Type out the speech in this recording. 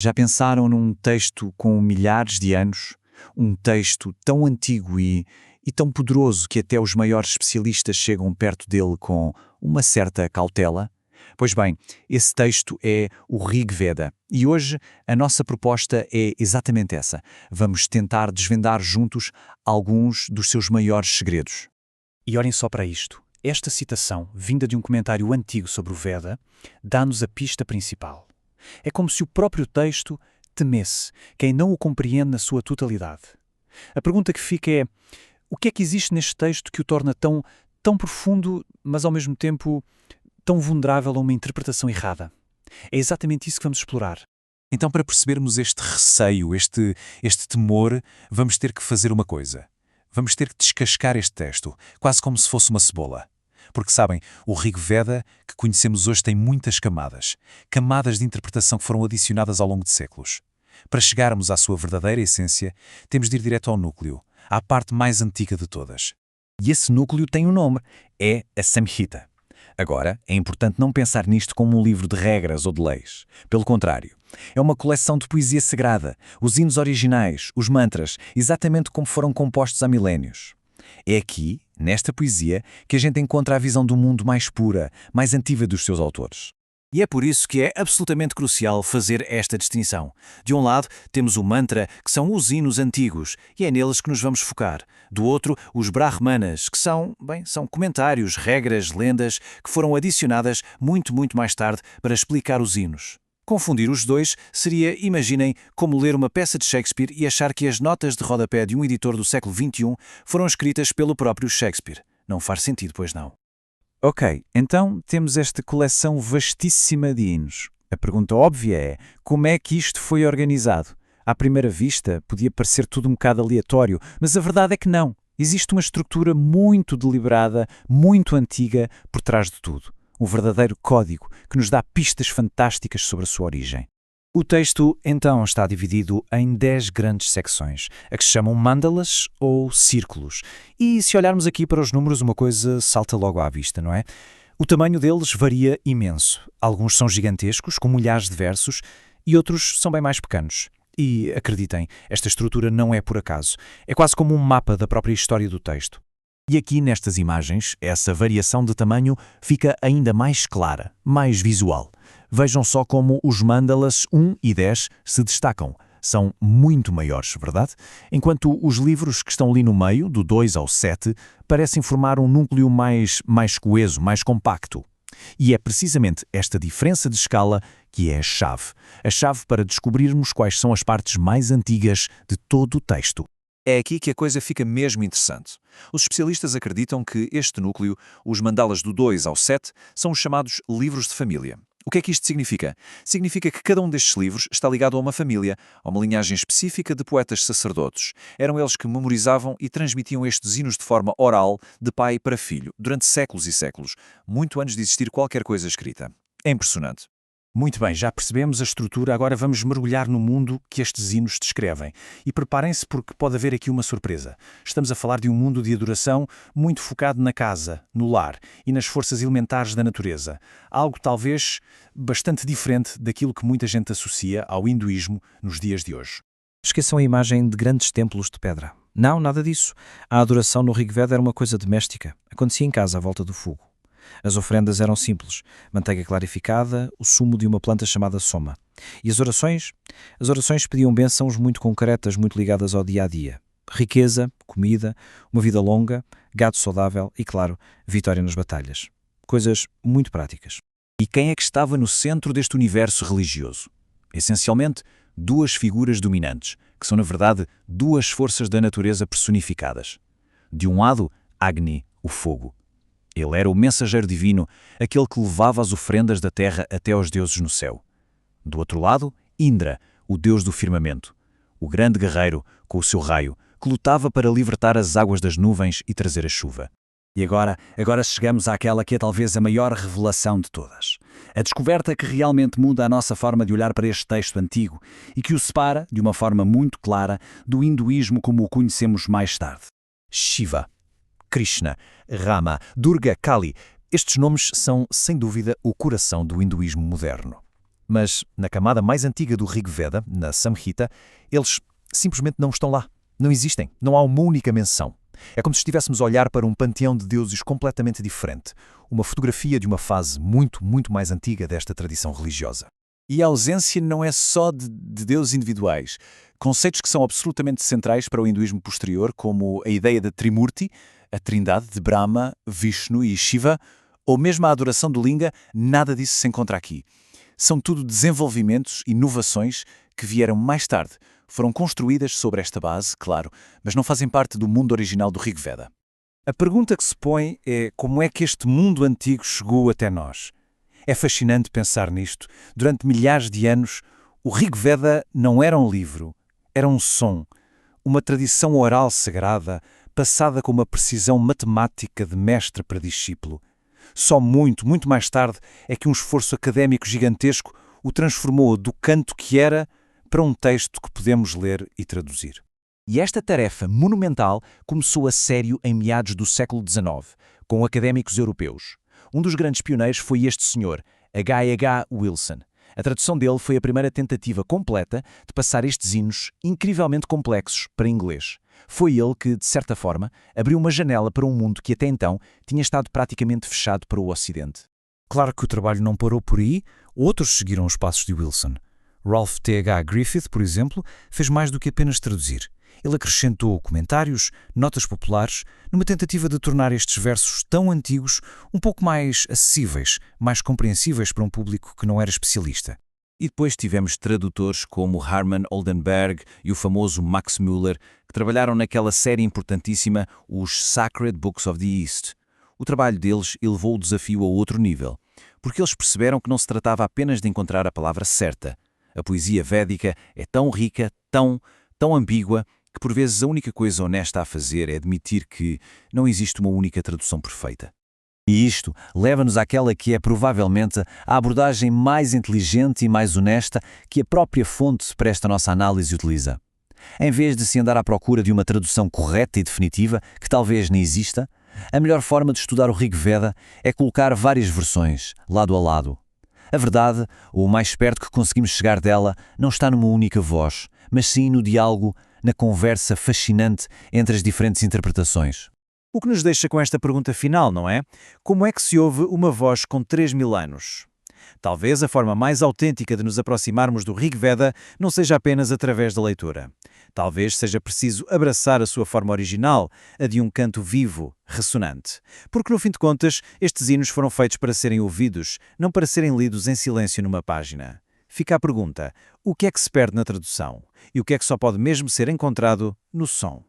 Já pensaram num texto com milhares de anos? Um texto tão antigo e tão poderoso que até os maiores especialistas chegam perto dele com uma certa cautela? Pois bem, esse texto é o Rig Veda e hoje a nossa proposta é exatamente essa. Vamos tentar desvendar juntos alguns dos seus maiores segredos. E olhem só para isto. Esta citação, vinda de um comentário antigo sobre o Veda, dá-nos a pista principal. É como se o próprio texto temesse quem não o compreende na sua totalidade. A pergunta que fica é: o que é que existe neste texto que o torna tão profundo, mas ao mesmo tempo tão vulnerável a uma interpretação errada? É exatamente isso que vamos explorar. Então, para percebermos este receio, este temor, vamos ter que fazer uma coisa. Vamos ter que descascar este texto, quase como se fosse uma cebola. Porque, sabem, o Rig Veda que conhecemos hoje tem muitas camadas. Camadas de interpretação que foram adicionadas ao longo de séculos. Para chegarmos à sua verdadeira essência, temos de ir direto ao núcleo, à parte mais antiga de todas. E esse núcleo tem um nome, é a Samhita. Agora, é importante não pensar nisto como um livro de regras ou de leis. Pelo contrário, é uma coleção de poesia sagrada, os hinos originais, os mantras, exatamente como foram compostos há milénios. É aqui, nesta poesia, que a gente encontra a visão do mundo mais pura, mais antiga dos seus autores. E é por isso que é absolutamente crucial fazer esta distinção. De um lado, temos o mantra, que são os hinos antigos, e é neles que nos vamos focar. Do outro, os brahmanas, que são comentários, regras, lendas, que foram adicionadas muito mais tarde para explicar os hinos. Confundir os dois seria, imaginem, como ler uma peça de Shakespeare e achar que as notas de rodapé de um editor do século XXI foram escritas pelo próprio Shakespeare. Não faz sentido, pois não. Ok, então temos esta coleção vastíssima de hinos. A pergunta óbvia é, como é que isto foi organizado? À primeira vista, podia parecer tudo um bocado aleatório, mas a verdade é que não. Existe uma estrutura muito deliberada, muito antiga, por trás de tudo. Um verdadeiro código que nos dá pistas fantásticas sobre a sua origem. O texto, então, está dividido em 10 grandes secções, a que se chamam mandalas ou círculos. E se olharmos aqui para os números, uma coisa salta logo à vista, não é? O tamanho deles varia imenso. Alguns são gigantescos, com milhares de versos, e outros são bem mais pequenos. E, acreditem, esta estrutura não é por acaso. É quase como um mapa da própria história do texto. E aqui nestas imagens, essa variação de tamanho fica ainda mais clara, mais visual. Vejam só como os mandalas 1 e 10 se destacam. São muito maiores, verdade? Enquanto os livros que estão ali no meio, do 2 ao 7, parecem formar um núcleo mais coeso, mais compacto. E é precisamente esta diferença de escala que é a chave para descobrirmos quais são as partes mais antigas de todo o texto. É aqui que a coisa fica mesmo interessante. Os especialistas acreditam que este núcleo, os mandalas do 2 ao 7, são os chamados livros de família. O que é que isto significa? Significa que cada um destes livros está ligado a uma família, a uma linhagem específica de poetas sacerdotes. Eram eles que memorizavam e transmitiam estes hinos de forma oral, de pai para filho, durante séculos e séculos, muito antes de existir qualquer coisa escrita. É impressionante. Muito bem, já percebemos a estrutura, agora vamos mergulhar no mundo que estes hinos descrevem. E preparem-se porque pode haver aqui uma surpresa. Estamos a falar de um mundo de adoração muito focado na casa, no lar e nas forças elementares da natureza. Algo talvez bastante diferente daquilo que muita gente associa ao hinduísmo nos dias de hoje. Esqueçam a imagem de grandes templos de pedra. Não, nada disso. A adoração no Rig Veda era uma coisa doméstica. Acontecia em casa à volta do fogo. As oferendas eram simples, manteiga clarificada, o sumo de uma planta chamada soma. E as orações? As orações pediam bênçãos muito concretas, muito ligadas ao dia-a-dia. Riqueza, comida, uma vida longa, gado saudável e, claro, vitória nas batalhas. Coisas muito práticas. E quem é que estava no centro deste universo religioso? Essencialmente, duas figuras dominantes, que são, na verdade, duas forças da natureza personificadas. De um lado, Agni, o fogo. Ele era o mensageiro divino, aquele que levava as ofrendas da terra até aos deuses no céu. Do outro lado, Indra, o deus do firmamento, o grande guerreiro, com o seu raio, que lutava para libertar as águas das nuvens e trazer a chuva. E agora chegamos àquela que é talvez a maior revelação de todas. A descoberta que realmente muda a nossa forma de olhar para este texto antigo e que o separa, de uma forma muito clara, do hinduísmo como o conhecemos mais tarde. Shiva, Krishna, Rama, Durga, Kali. Estes nomes são, sem dúvida, o coração do hinduísmo moderno. Mas na camada mais antiga do Rig Veda, na Samhita, eles simplesmente não estão lá. Não existem. Não há uma única menção. É como se estivéssemos a olhar para um panteão de deuses completamente diferente. Uma fotografia de uma fase muito, muito mais antiga desta tradição religiosa. E a ausência não é só de deuses individuais. Conceitos que são absolutamente centrais para o hinduísmo posterior, como a ideia da Trimurti, a trindade de Brahma, Vishnu e Shiva, ou mesmo a adoração do Linga, nada disso se encontra aqui. São tudo desenvolvimentos, inovações que vieram mais tarde. Foram construídas sobre esta base, claro, mas não fazem parte do mundo original do Rig Veda. A pergunta que se põe é como é que este mundo antigo chegou até nós? É fascinante pensar nisto. Durante milhares de anos, o Rig Veda não era um livro, era um som, uma tradição oral sagrada, passada com uma precisão matemática de mestre para discípulo. Só muito, muito mais tarde é que um esforço académico gigantesco o transformou do canto que era para um texto que podemos ler e traduzir. E esta tarefa monumental começou a sério em meados do século XIX, com académicos europeus. Um dos grandes pioneiros foi este senhor, H.H. Wilson. A tradução dele foi a primeira tentativa completa de passar estes hinos incrivelmente complexos para inglês. Foi ele que, de certa forma, abriu uma janela para um mundo que até então tinha estado praticamente fechado para o Ocidente. Claro que o trabalho não parou por aí, outros seguiram os passos de Wilson. Ralph T.H. Griffith, por exemplo, fez mais do que apenas traduzir. Ele acrescentou comentários, notas populares, numa tentativa de tornar estes versos tão antigos um pouco mais acessíveis, mais compreensíveis para um público que não era especialista. E depois tivemos tradutores como Hermann Oldenburg e o famoso Max Müller, que trabalharam naquela série importantíssima, os Sacred Books of the East. O trabalho deles elevou o desafio a outro nível, porque eles perceberam que não se tratava apenas de encontrar a palavra certa. A poesia védica é tão rica, tão ambígua, que por vezes a única coisa honesta a fazer é admitir que não existe uma única tradução perfeita. E isto leva-nos àquela que é provavelmente a abordagem mais inteligente e mais honesta que a própria fonte para esta nossa análise utiliza. Em vez de se andar à procura de uma tradução correta e definitiva, que talvez nem exista, a melhor forma de estudar o Rig Veda é colocar várias versões, lado a lado. A verdade, ou o mais perto que conseguimos chegar dela, não está numa única voz, mas sim no diálogo, na conversa fascinante entre as diferentes interpretações. O que nos deixa com esta pergunta final, não é? Como é que se ouve uma voz com 3.000 anos? Talvez a forma mais autêntica de nos aproximarmos do Rig Veda não seja apenas através da leitura. Talvez seja preciso abraçar a sua forma original, a de um canto vivo, ressonante. Porque, no fim de contas, estes hinos foram feitos para serem ouvidos, não para serem lidos em silêncio numa página. Fica a pergunta, o que é que se perde na tradução? E o que é que só pode mesmo ser encontrado no som?